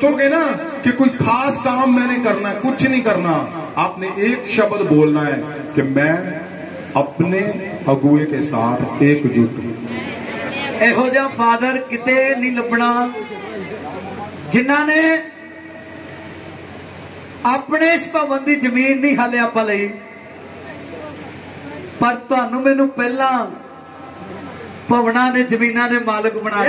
सोचोगे ना कि कोई खास काम मैंने करना है, कुछ नहीं करना। आपने एक शब्द बोलना है कि मैं अपने अगुए के साथ एकजुट हूं। ਇਹੋ ਜਿਹਾ फादर किते नहीं लभना जिन्होंने अपने इस भवन की जमीन नहीं हाले आप लई, पर तुहानू मैनू पहला भवना ने जमीना ने मालिक बना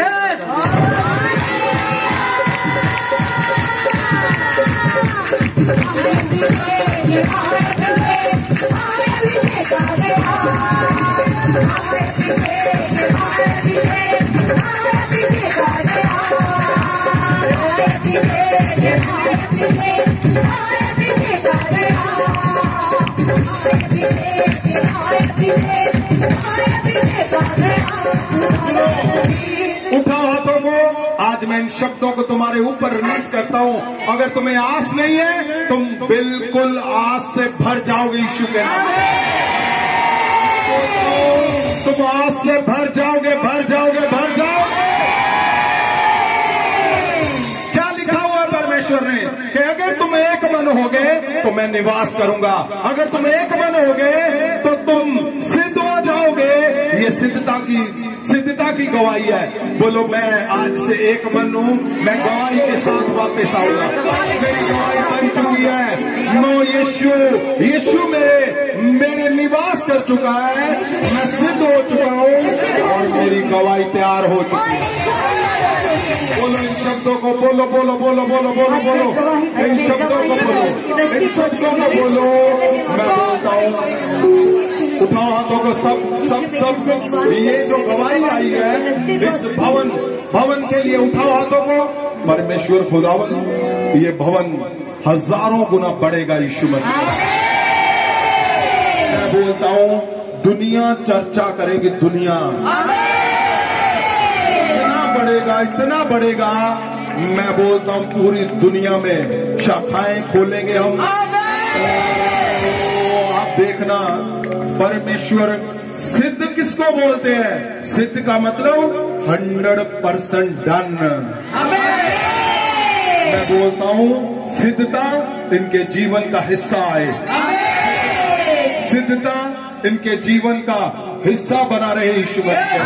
उठाओ हाथों को। आज मैं इन शब्दों को तुम्हारे ऊपर रिलीज करता हूं। अगर तुम्हें आस नहीं है, तुम बिल्कुल आस से भर जाओगे यीशु के नाम में। तुम आस से भर जाओगे, भर जाओगे, भर जाओगे। क्या लिखा हुआ है परमेश्वर ने कि अगर तुम एक मन होगे तो मैं निवास करूंगा। अगर तुम एक मन होगे तो तुम सिद्ध हो जाओगे। ये सिद्धता की गवाही है। बोलो, मैं आज से एक मन हूं, मैं गवाही के साथ वापस आऊंगा। मेरी गवाही बन चुकी है। नो यीशु मेरे निवास कर चुका है। मैं सिद्ध हो चुका हूं और मेरी गवाही तैयार हो चुकी है। बोलो इन शब्दों को, बोलो बोलो बोलो बोलो बोलो बोलो इन शब्दों को बोलो, इन शब्दों को बोलो। मैं बोलता हूँ, उठाओ हाथों को सब सब सब। ये जो गवाही आई है इस भवन के लिए, उठाओ हाथों को। परमेश्वर खुदावन, ये भवन हजारों गुना बढ़ेगा यीशु मसीह। मैं बोलता हूँ, दुनिया चर्चा करेगी, दुनिया इतना बढ़ेगा। मैं बोलता हूँ पूरी दुनिया में शाखाएं खोलेंगे हम। आप देखना, परमेश्वर सिद्ध किसको बोलते हैं? सिद्ध का मतलब 100% डन। मैं बोलता हूँ सिद्धता इनके जीवन का हिस्सा है। सिद्धता इनके जीवन का हिस्सा बना रहे यीशु मसीह।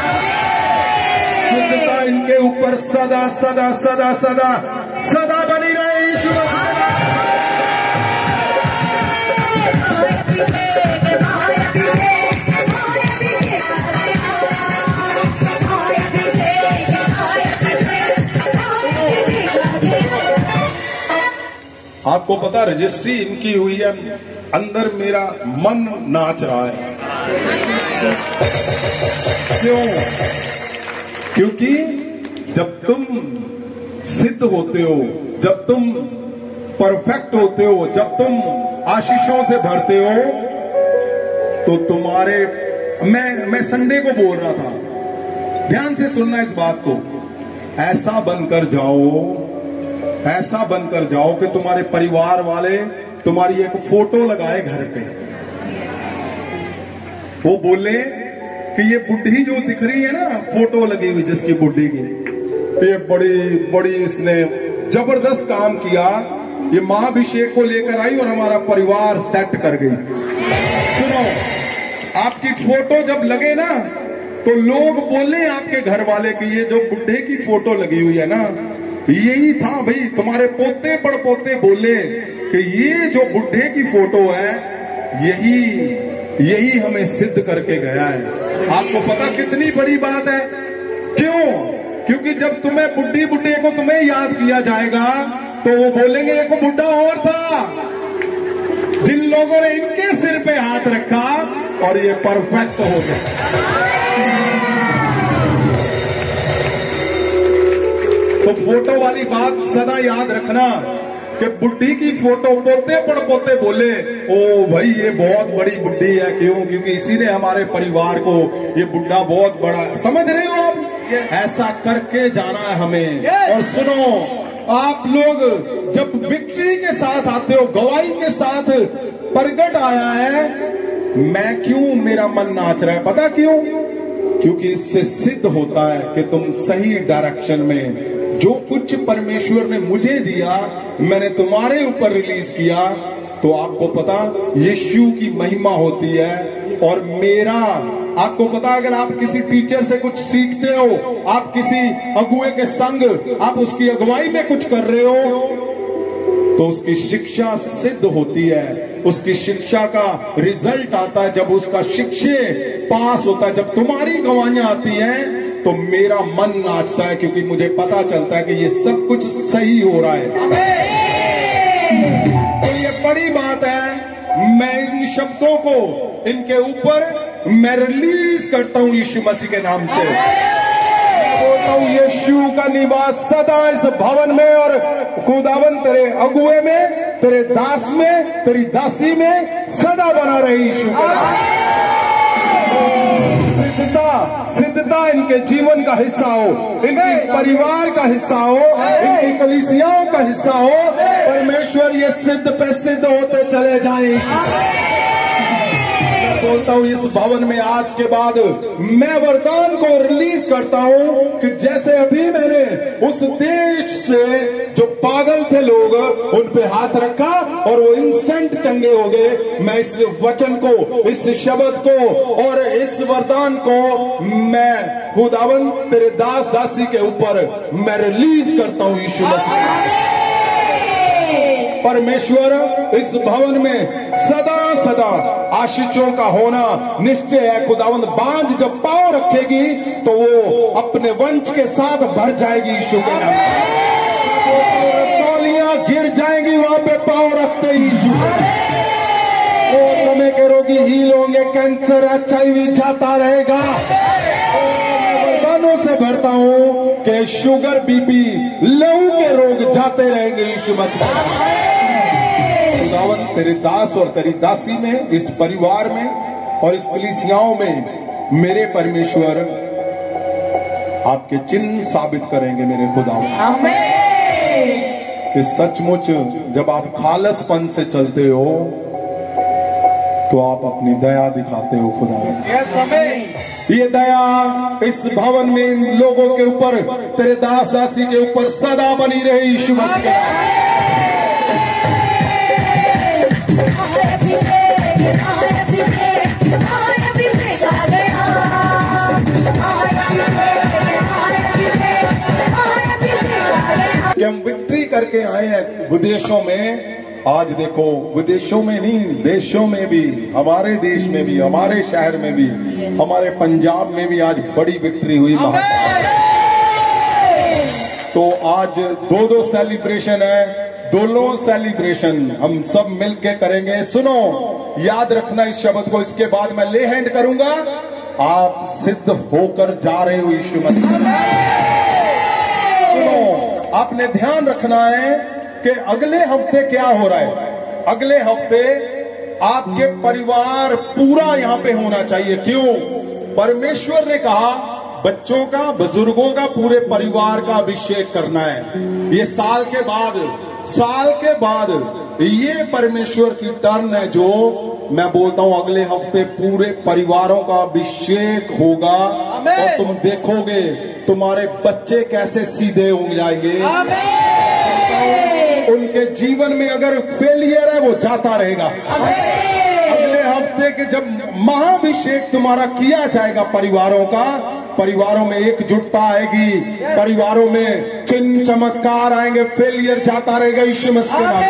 सिद्धता इनके ऊपर सदा सदा सदा सदा सदा बनी रहे यीशु मसीह। आपको पता, रजिस्ट्री इनकी हुई है, अंदर मेरा मन नाच रहा है। क्यों? क्योंकि जब तुम सिद्ध होते हो, जब तुम परफेक्ट होते हो, जब तुम आशीषों से भरते हो, तो तुम्हारे मैं संडे को बोल रहा था, ध्यान से सुनना इस बात को। ऐसा बनकर जाओ कि तुम्हारे परिवार वाले तुम्हारी एक फोटो लगाए घर पे, वो बोले कि ये बुढ़ी जो दिख रही है ना, फोटो लगी हुई जिसकी बुढ़ी की, ये बड़ी इसने जबरदस्त काम किया, ये महाभिषेक को लेकर आई और हमारा परिवार सेट कर गई। सुनो, आपकी फोटो जब लगे ना तो लोग बोले आपके घर वाले कि ये जो बुढ़े की फोटो लगी हुई है ना, यही था भाई। तुम्हारे पोते पड़पोते बोले कि ये जो बुढ़े की फोटो है, यही हमें सिद्ध करके गया है। आपको पता कितनी बड़ी बात है? क्यों? क्योंकि जब तुम्हें बुढ़े को तुम्हें याद किया जाएगा तो वो बोलेंगे एक बुढ़ा और था जिन लोगों ने इनके सिर पे हाथ रखा और ये परफेक्ट हो गए। तो फोटो वाली बात सदा याद रखना कि बुढ़ी की फोटो पोते पड़पोते बोले, ओ भाई ये बहुत बड़ी बुढ़ी है। क्यों? क्योंकि इसी ने हमारे परिवार को, ये बुढ़ा बहुत बड़ा, समझ रहे हो आप? ऐसा करके जाना है हमें। और सुनो, आप लोग जब विक्ट्री के साथ आते हो, गवाही के साथ प्रगट आया है, मैं क्यों मेरा मन नाच रहा है? पता क्यों? क्योंकि इससे सिद्ध होता है कि तुम सही डायरेक्शन में जो कुछ परमेश्वर ने मुझे दिया मैंने तुम्हारे ऊपर रिलीज किया। तो आपको पता यीशु की महिमा होती है। और मेरा आपको पता, अगर आप किसी टीचर से कुछ सीखते हो, आप किसी अगुए के संग आप उसकी अगुवाई में कुछ कर रहे हो, तो उसकी शिक्षा सिद्ध होती है। उसकी शिक्षा का रिजल्ट आता है जब उसका शिक्षे पास होता है। जब तुम्हारी गवाहियां आती हैं तो मेरा मन नाचता है, क्योंकि मुझे पता चलता है कि ये सब कुछ सही हो रहा है। तो ये बड़ी बात है। मैं इन शब्दों को इनके ऊपर मैं रिलीज करता हूं यीशु मसीह के नाम से। बोलता हूं यीशु का निवास सदा इस भवन में, और खुदावन तेरे अगुए में, तेरे दास में, तेरी दासी में सदा बना रहे यीशु के नाम। सिद्धता इनके जीवन का हिस्सा हो, इनके परिवार का हिस्सा हो, इनकी कलीसियाओं का हिस्सा हो। परमेश्वर ये सिद्ध पे सिद्ध होते चले जाएं। बोलता हूं इस भवन में आज के बाद मैं वरदान को रिलीज करता हूं कि जैसे अभी मैंने उस देश से जो पागल थे लोग उन पे हाथ रखा और वो इंस्टेंट चंगे हो गए, मैं इस वचन को, इस शब्द को और इस वरदान को मैं खुदावन तेरे दास दासी के ऊपर मैं रिलीज करता हूं यीशु मसीह। परमेश्वर इस भवन में सदा सदा आशीषों का होना निश्चय है। खुदावंद बांझ जब पांव रखेगी तो वो अपने वंश के साथ भर जाएगी यीशु के नाम। रसौलियां गिर जाएंगी वहां पे पांव रखते यीशु। समय के रोगी हील होंगे, कैंसर HIV जाता रहेगा। वरदानों से भरता हूं कि शुगर BP लहू के रोग जाते रहेंगे यीशु मसीह। खुदावन तेरे दास और तेरी दासी में, इस परिवार में और इस कलीसियाओं में मेरे परमेश्वर आपके चिन्ह साबित करेंगे मेरे खुदावन। कि सचमुच जब आप खालसपन से चलते हो तो आप अपनी दया दिखाते हो खुदावन। ये दया इस भवन में इन लोगों के ऊपर, तेरे दास दासी के ऊपर सदा बनी रहे यीशु मसीह। कि हम विक्ट्री करके आए हैं विदेशों में। आज देखो विदेशों में नहीं, देशों में भी, हमारे देश में भी, हमारे शहर में भी, हमारे पंजाब में भी आज बड़ी विक्ट्री हुई। तो आज दो सेलिब्रेशन है, दोनों सेलिब्रेशन हम सब मिलके करेंगे। सुनो, याद रखना इस शब्द को। इसके बाद मैं ले हैंड करूंगा, आप सिद्ध होकर जा रहे हो यीशु मसीह। सुनो, आपने ध्यान रखना है कि अगले हफ्ते क्या हो रहा है। अगले हफ्ते आपके परिवार पूरा यहां पे होना चाहिए। क्यों? परमेश्वर ने कहा बच्चों का, बुजुर्गों का, पूरे परिवार का अभिषेक करना है। ये साल के बाद ये परमेश्वर की टर्न है, जो मैं बोलता हूं अगले हफ्ते पूरे परिवारों का अभिषेक होगा। और तुम देखोगे तुम्हारे बच्चे कैसे सीधे हो जाएंगे। उनके जीवन में अगर फेलियर है वो जाता रहेगा। अगले हफ्ते के जब महाभिषेक तुम्हारा किया जाएगा परिवारों का, परिवारों में एकजुटता आएगी, परिवारों में चिन्ह चमत्कार आएंगे, फेलियर जाता रहेगा यीशु मसीह के नाम।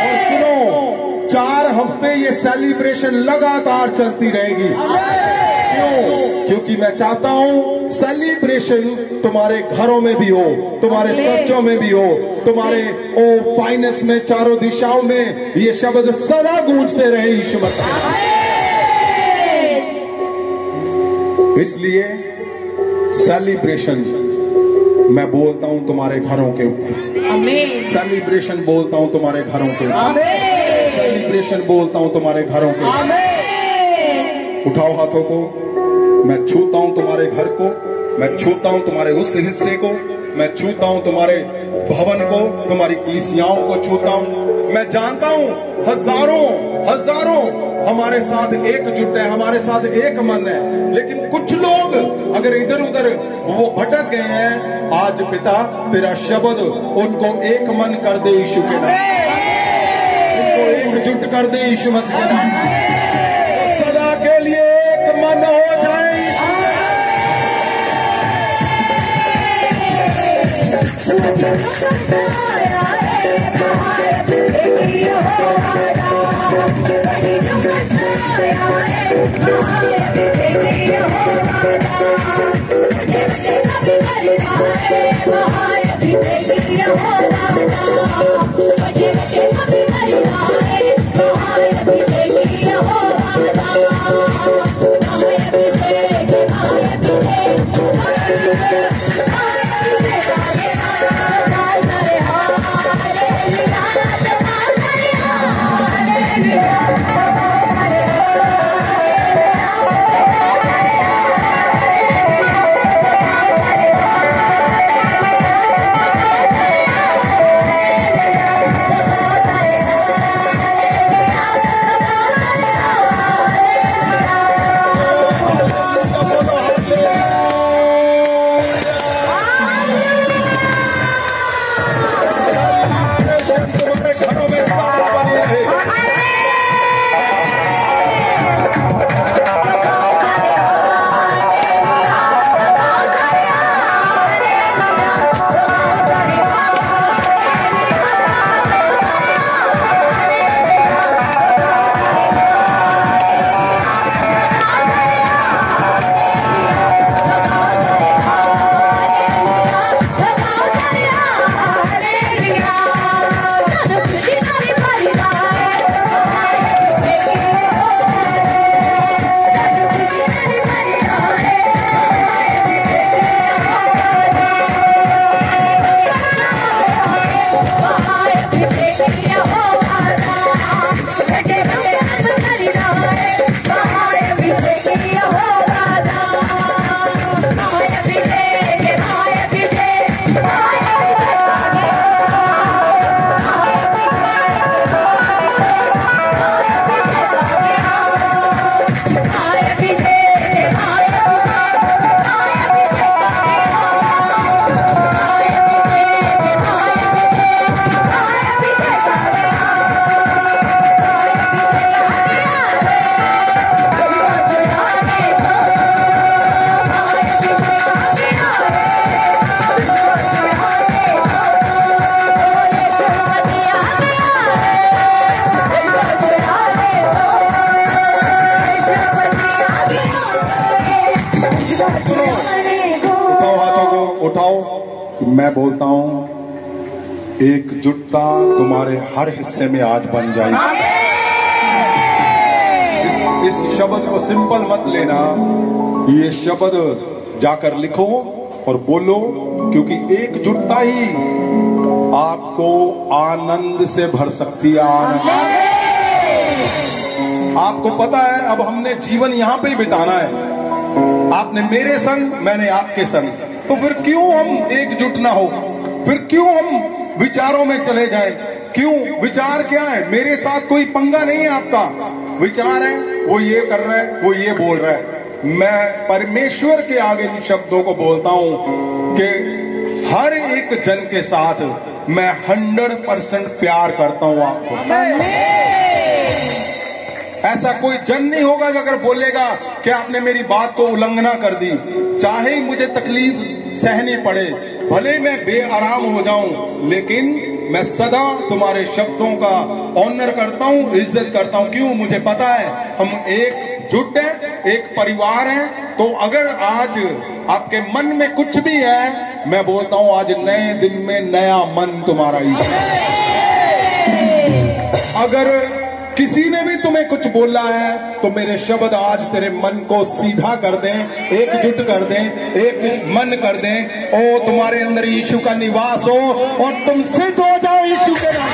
और सुनो, 4 हफ्ते ये सेलिब्रेशन लगातार चलती रहेगी। क्यों? क्योंकि मैं चाहता हूं सेलिब्रेशन तुम्हारे घरों में भी हो, तुम्हारे चर्चों में भी हो, तुम्हारे फाइनेंस में, चारों दिशाओं में ये शब्द सदा गूंजते रहे यीशु मसीह। इसलिए सेलिब्रेशन मैं बोलता हूं तुम्हारे घरों के ऊपर। सेलिब्रेशन बोलता हूं तुम्हारे घरों के ऊपर। सेलिब्रेशन बोलता हूं तुम्हारे घरों के ऊपर। उठाओ हाथों को, मैं छूता हूं तुम्हारे घर को, मैं छूता हूं तुम्हारे उस हिस्से को, मैं छूता हूं तुम्हारे भवन को, तुम्हारी कलीसियाओं को छूता हूं, मैं जानता हूं हजारों हमारे साथ एकजुट है, हमारे साथ एक मन है, लेकिन कुछ लोग अगर इधर उधर वो भटक गए हैं, आज पिता तेरा शब्द उनको एक मन कर दे यीशु के नाम, उनको एकजुट कर दे यीशु मसीह के नाम, सदा के लिए एक मन हो जाए। मैं बोलता हूं एकजुटता तुम्हारे हर हिस्से में आज बन जाएगी। इस शब्द को सिंपल मत लेना, ये शब्द जाकर लिखो और बोलो, क्योंकि एकजुटता ही आपको आनंद से भर सकती है। आनंद, आपको पता है अब हमने जीवन यहां पे ही बिताना है, आपने मेरे संग, मैंने आपके संग, तो फिर क्यों हम एकजुट ना हो, फिर क्यों हम विचारों में चले जाएं? क्यों? विचार क्या है? मेरे साथ कोई पंगा नहीं है आपका, विचार है वो ये कर रहा है, वो ये बोल रहा है। मैं परमेश्वर के आगे इन शब्दों को बोलता हूं कि हर एक जन के साथ मैं 100% प्यार करता हूं आपको। ऐसा कोई जन नहीं होगा जो अगर बोलेगा कि आपने मेरी बात को उल्लंघना कर दी, चाहे मुझे तकलीफ सहनी पड़े, भले मैं बेआराम हो जाऊं, लेकिन मैं सदा तुम्हारे शब्दों का ऑनर करता हूं, इज्जत करता हूं। क्यों? मुझे पता है हम एकजुट हैं, एक परिवार हैं। तो अगर आज आपके मन में कुछ भी है, मैं बोलता हूं आज नए दिन में नया मन तुम्हारा ही है। अगर किसी ने भी तुम्हें कुछ बोला है तो मेरे शब्द आज तेरे मन को सीधा कर दें, एकजुट कर दें, एक मन कर दें। ओ तुम्हारे अंदर यीशु का निवास हो और तुम सिद्ध हो जाओ यीशु के नाम।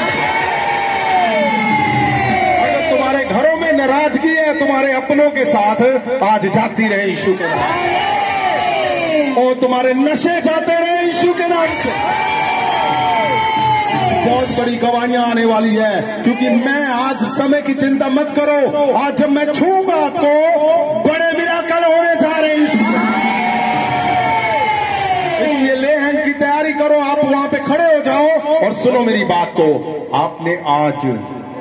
अगर तुम्हारे घरों में नाराजगी है तुम्हारे अपनों के साथ, आज जाती रहे यीशु के नाम। ओ तुम्हारे नशे जाते रहे यीशु के नाम से। बहुत बड़ी गवाहियां आने वाली है, क्योंकि मैं आज समय की चिंता मत करो, आज जब मैं छूऊंगा आपको बड़े मिराकल होने जा रहे हैं। इसलिए लेहन की तैयारी करो, आप वहां पे खड़े हो जाओ और सुनो मेरी बात को। आपने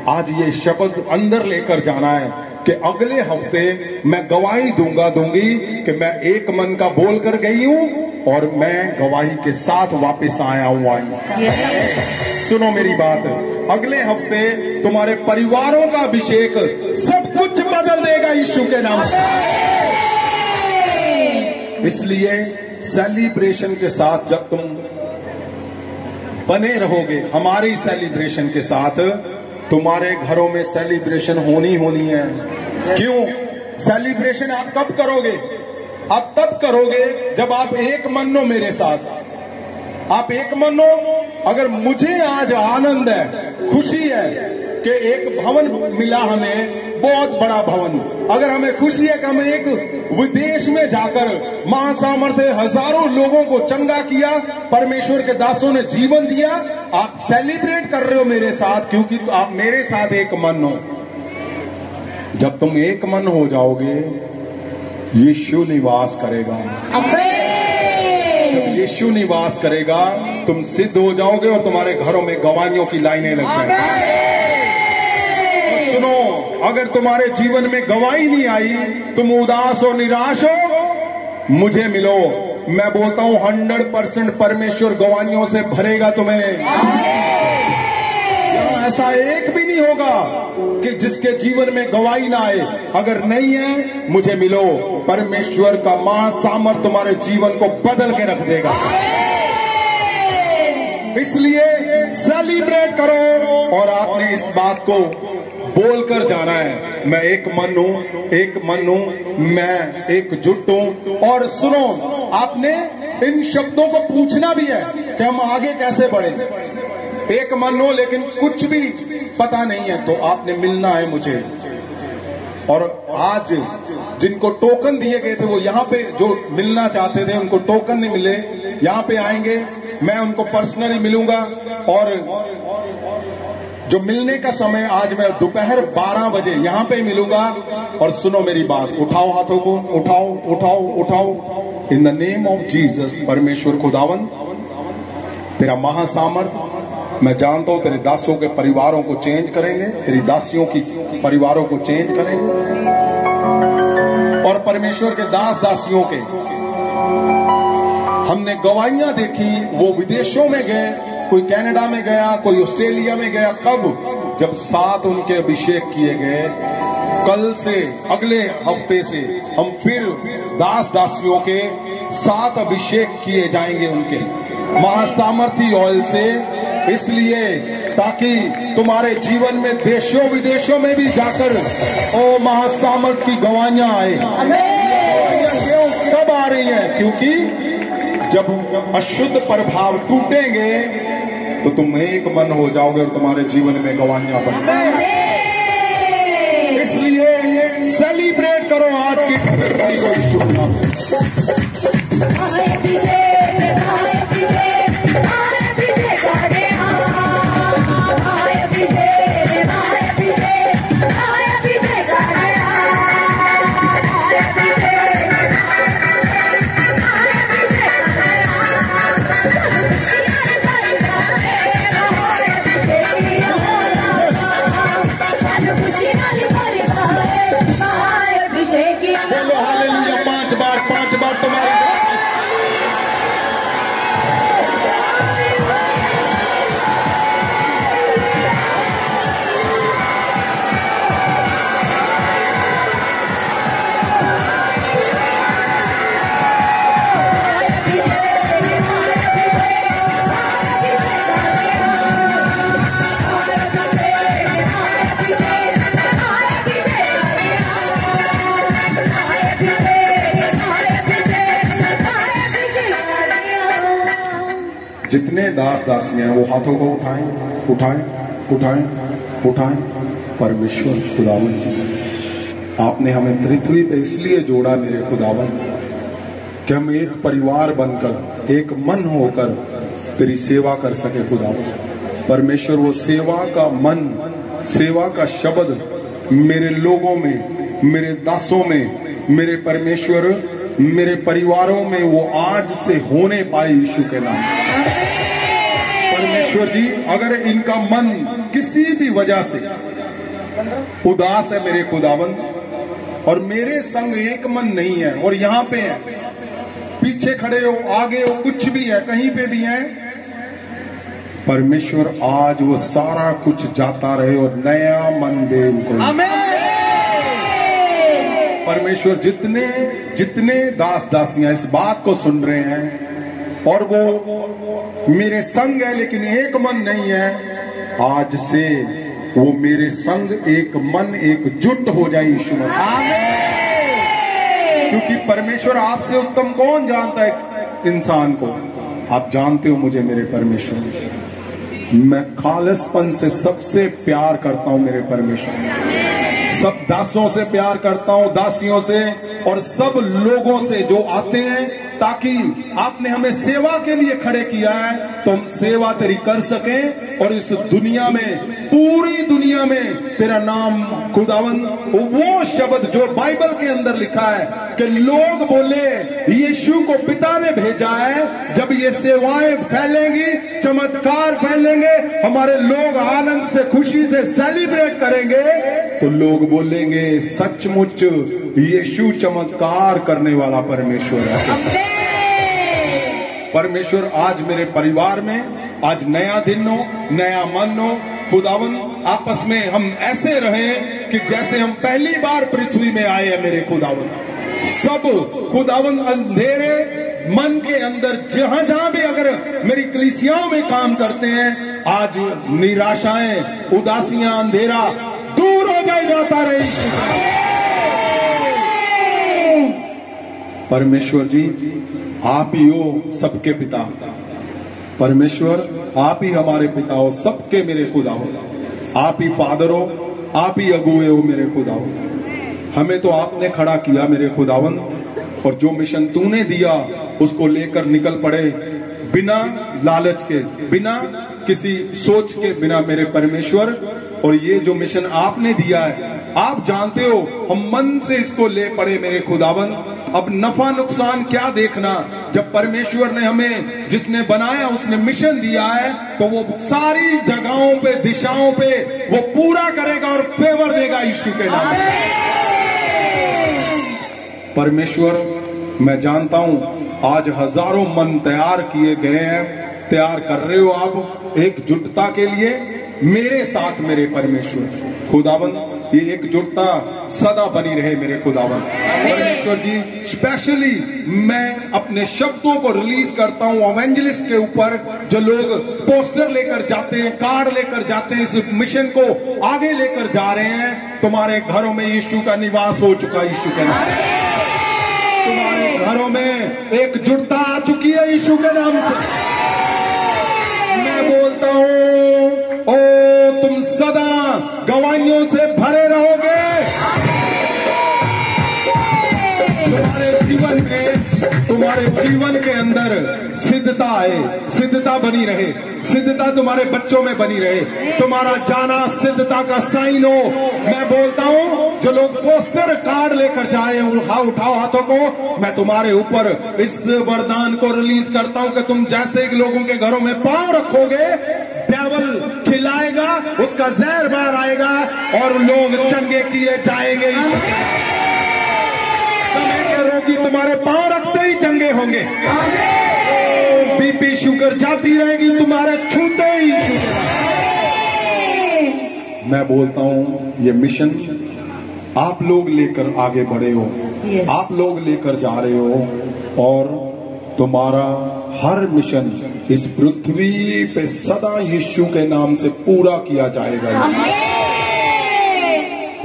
आज ये शब्द अंदर लेकर जाना है कि अगले हफ्ते मैं गवाही दूंगी कि मैं एक मन का बोल कर गई हूं और मैं गवाही के साथ वापस आया हूं। सुनो मेरी बात, अगले हफ्ते तुम्हारे परिवारों का अभिषेक सब कुछ बदल देगा यीशु के नाम से। इसलिए सेलिब्रेशन के साथ जब तुम बने रहोगे, हमारी सेलिब्रेशन के साथ तुम्हारे घरों में सेलिब्रेशन होनी है। क्यों? सेलिब्रेशन आप कब करोगे? आप तब करोगे जब आप एक मन हो मेरे साथ। आप एक मन हो। अगर मुझे आज आनंद है, खुशी है कि एक भवन मिला हमें, बहुत बड़ा भवन। अगर हमें खुशी है कि हमें एक विदेश में जाकर महासामर्थ्य हजारों लोगों को चंगा किया, परमेश्वर के दासों ने जीवन दिया, आप सेलिब्रेट कर रहे हो मेरे साथ, क्योंकि आप मेरे साथ एक मन हो। जब तुम एक मन हो जाओगे, यीशु निवास करेगा। जब यीशु निवास करेगा, तुम सिद्ध हो जाओगे और तुम्हारे घरों में गवाहियों की लाइनें लग जाएंगी। सुनो, अगर तुम्हारे जीवन में गवाही नहीं आई, तुम उदास हो, निराश हो, मुझे मिलो। मैं बोलता हूं 100% परमेश्वर गवाहियों से भरेगा तुम्हें। ऐसा एक भी नहीं होगा कि जिसके जीवन में गवाही ना आए। अगर नहीं है, मुझे मिलो। परमेश्वर का महासामर्थ तुम्हारे जीवन को बदल के रख देगा। इसलिए सेलिब्रेट करो और आपने इस बात को बोलकर जाना है, मैं एक मन हूं, मैं एकजुट हूं। और सुनो, आपने इन शब्दों को पूछना भी है कि हम आगे कैसे बढ़े। एक मन हो लेकिन कुछ भी पता नहीं है, तो आपने मिलना है मुझे। और आज जिनको टोकन दिए गए थे, वो यहाँ पे जो मिलना चाहते थे, उनको टोकन नहीं मिले, यहाँ पे आएंगे, मैं उनको पर्सनली मिलूंगा। और जो मिलने का समय, आज मैं दोपहर 12 बजे यहाँ पे मिलूंगा। और सुनो मेरी बात, उठाओ हाथों को, उठाओ। In the name of Jesus. परमेश्वर खुदावन, तेरा महासामर्थ मैं जानता हूं तेरे दासों के परिवारों को चेंज करेंगे, तेरी दासियों की परिवारों को चेंज करेंगे। और परमेश्वर के दास दासियों के हमने गवाहियां देखी, वो विदेशों में गए, कोई कनाडा में गया, कोई ऑस्ट्रेलिया में गया। कब? जब 7 उनके अभिषेक किए गए। कल से, अगले हफ्ते से हम फिर दास दासियों के 7 अभिषेक किए जाएंगे उनके महासामर्थी ऑयल से। इसलिए ताकि तुम्हारे जीवन में देशों विदेशों में भी जाकर ओ महासामर्थ की गवाहियां आए। क्यों? कब आ रही हैं? क्योंकि जब अशुद्ध प्रभाव टूटेंगे तो तुम एक मन हो जाओगे और तुम्हारे जीवन में गवाहियां बनेंगी। इसलिए सेलिब्रेट करो आज की जितने दास दासियां हैं वो हाथों को उठाएं। परमेश्वर खुदावन जी, आपने हमें पृथ्वी पे इसलिए जोड़ा मेरे खुदावन कि हम एक परिवार बनकर, एक मन होकर तेरी सेवा कर सके खुदावन। परमेश्वर वो सेवा का मन, सेवा का शब्द मेरे लोगों में, मेरे दासों में, मेरे परमेश्वर मेरे परिवारों में वो आज से होने पाए यीशु के नाम। परमेश्वर जी, अगर इनका मन किसी भी वजह से उदास है मेरे खुदावंद, और मेरे संग एक मन नहीं है, और यहाँ पे है, पीछे खड़े हो, आगे हो, कुछ भी है, कहीं पे भी है, परमेश्वर आज वो सारा कुछ जाता रहे और नया मन दे इनको। परमेश्वर जितने जितने दास दासियां इस बात को सुन रहे हैं और वो मेरे संग है लेकिन एक मन नहीं है, आज से वो मेरे संग एक मन एकजुट हो जाए यीशु मसीह। क्योंकि परमेश्वर आपसे उत्तम कौन जानता है इंसान को? आप जानते हो मुझे मेरे परमेश्वर, मैं खालिसपन से सबसे प्यार करता हूं मेरे परमेश्वर। सब दासों से प्यार करता हूं, दासियों से और सब लोगों से जो आते हैं, ताकि आपने हमें सेवा के लिए खड़े किया है तो हम सेवा तेरी कर सकें और इस दुनिया में, पूरी दुनिया में तेरा नाम खुदावन, वो शब्द जो बाइबल के अंदर लिखा है कि लोग बोले यीशु को पिता ने भेजा है। जब ये सेवाएं फैलेंगी, चमत्कार फैलेंगे, हमारे लोग आनंद से, खुशी से सेलिब्रेट करेंगे, तो लोग बोलेंगे सचमुच यीशु चमत्कार करने वाला परमेश्वर है। परमेश्वर आज मेरे परिवार में आज नया दिन हो, नया मन हो, खुदावन आपस में हम ऐसे रहें कि जैसे हम पहली बार पृथ्वी में आए हैं मेरे खुदावन। सब खुदावन अंधेरे मन के अंदर जहां जहां भी अगर मेरी कलीसियाओं में काम करते हैं, आज निराशाएं, उदासियां, अंधेरा दूर हो जाए, जाता रहे। परमेश्वर जी, आप ही हो सबके पिता। परमेश्वर आप ही हमारे पिता हो, सबके मेरे खुदा हो। आप ही फादर हो, आप ही अगुए हो मेरे खुदा हो। हमें तो आपने खड़ा किया मेरे खुदावन, और जो मिशन तूने दिया उसको लेकर निकल पड़े, बिना लालच के, बिना किसी सोच के, बिना मेरे परमेश्वर। और ये जो मिशन आपने दिया है, आप जानते हो, हम मन से इसको ले पड़े मेरे खुदावन। अब नफा नुकसान क्या देखना, जब परमेश्वर ने हमें, जिसने बनाया, उसने मिशन दिया है, तो वो सारी जगहों पे, दिशाओं पे वो पूरा करेगा और फेवर देगा यीशु के नाम। परमेश्वर, मैं जानता हूं आज हजारों मन तैयार किए गए हैं, तैयार कर रहे हो आप एकजुटता के लिए मेरे साथ मेरे परमेश्वर। खुदावन, ये एकजुटता सदा बनी रहे मेरे खुदावन। परमेश्वर जी, स्पेशली मैं अपने शब्दों को रिलीज करता हूं एवेंजलिस्ट के ऊपर, जो लोग पोस्टर लेकर जाते हैं, कार्ड लेकर जाते हैं, इस मिशन को आगे लेकर जा रहे हैं। तुम्हारे घरों में यीशु का निवास हो चुका, यीशु के नाम। तुम्हारे घरों में एकजुटता आ चुकी है यीशु के नाम से। मैं बोलता हूं, ओ तुम सदा गवाहियों से भरे रहोगे। तुम्हारे जीवन के अंदर सिद्धता है, सिद्धता बनी रहे, सिद्धता तुम्हारे बच्चों में बनी रहे, तुम्हारा जाना सिद्धता का साइन हो। मैं बोलता हूं, जो लोग पोस्टर कार्ड लेकर जाए, उठाओ हाथों को। मैं तुम्हारे ऊपर इस वरदान को रिलीज करता हूं कि तुम जैसे लोगों के घरों में पांव रखोगे, डेविल चिल्लाएगा, उसका जहर बाहर आएगा और लोग चंगे किए जाएंगे। रोगी तुम्हारे पांव रखते ही चंगे होंगे। बीपी शुगर जाती रहेगी तुम्हारे छूते ही। मैं बोलता हूं, ये मिशन आप लोग लेकर आगे बढ़े हो, आप लोग लेकर जा रहे हो, और तुम्हारा हर मिशन इस पृथ्वी पे सदा यीशु के नाम से पूरा किया जाएगा।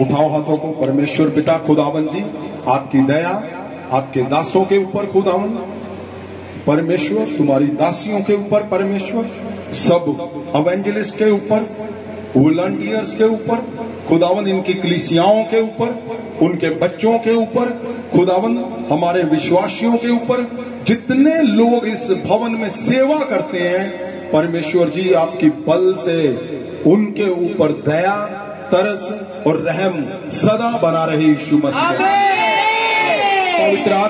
उठाओ हाथों को। परमेश्वर पिता खुदावन जी, आपकी दया आपके दासों के ऊपर खुदावन, परमेश्वर तुम्हारी दासियों के ऊपर, परमेश्वर सब एवेंजलिस्ट के ऊपर, वॉलंटियर्स के ऊपर, खुदावन इनकी कलीसियाओं के ऊपर, उनके बच्चों के ऊपर, खुदावन हमारे विश्वासियों के ऊपर, जितने लोग इस भवन में सेवा करते हैं, परमेश्वर जी आपकी बल से उनके ऊपर दया, तरस और रहम सदा बना रही यीशु मसीह। पवित्र